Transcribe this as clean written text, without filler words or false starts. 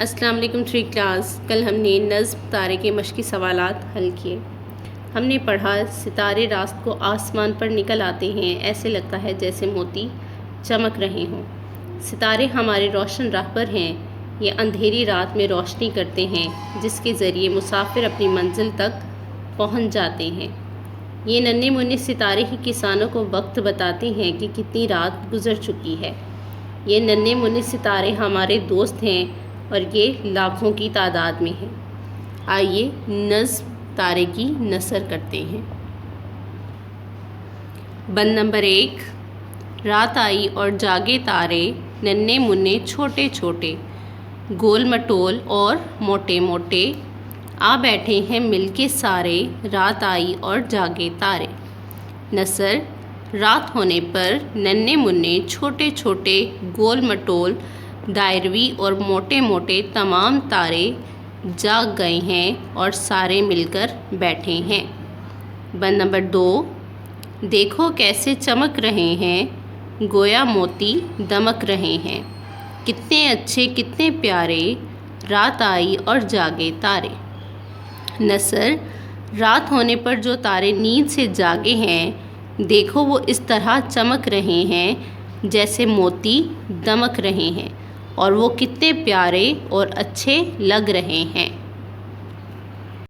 السلام علیکم 3 کلاس۔ کل ہم نے نظم تارے کے مشقی سوالات حل کیے۔ ہم نے پڑھا ستارے راست کو آسمان پر نکل آتے ہیں، ایسے لگتا ہے جیسے موتی چمک رہے ہوں۔ ستارے ہمارے روشن راہبر ہیں، یہ اندھیری رات میں روشنی کرتے ہیں جس کے ذریعے مسافر اپنی منزل تک پہنچ جاتے ہیں۔ یہ ننھے منھے ستارے ہی کسانوں کو وقت بتاتے ہیں کہ کتنی رات گزر چکی ہے۔ یہ ننھے منھے ستارے ہمارے دوست ہیں اور یہ لاکھوں کی تعداد میں ہیں۔ آئیے نظم تارے کی نثر کرتے ہیں۔ بند نمبر 1۔ رات آئی اور جاگے تارے، ننھے منھے چھوٹے چھوٹے، گول مٹول اور موٹے موٹے، آ بیٹھے ہیں مل کے سارے، رات آئی اور جاگے تارے۔ نثر: رات ہونے پر ننھے منھے چھوٹے چھوٹے، گول مٹول، دائروی اور موٹے موٹے تمام تارے جاگ گئے ہیں اور سارے مل کر بیٹھے ہیں۔ بند نمبر 2۔ دیکھو کیسے چمک رہے ہیں، گویا موتی دمک رہے ہیں، کتنے اچھے کتنے پیارے، رات آئی اور جاگے تارے۔ نثر: رات ہونے پر جو تارے نیند سے جاگے ہیں، دیکھو وہ اس طرح چمک رہے ہیں جیسے موتی دمک رہے ہیں، اور وہ کتنے پیارے اور اچھے لگ رہے ہیں۔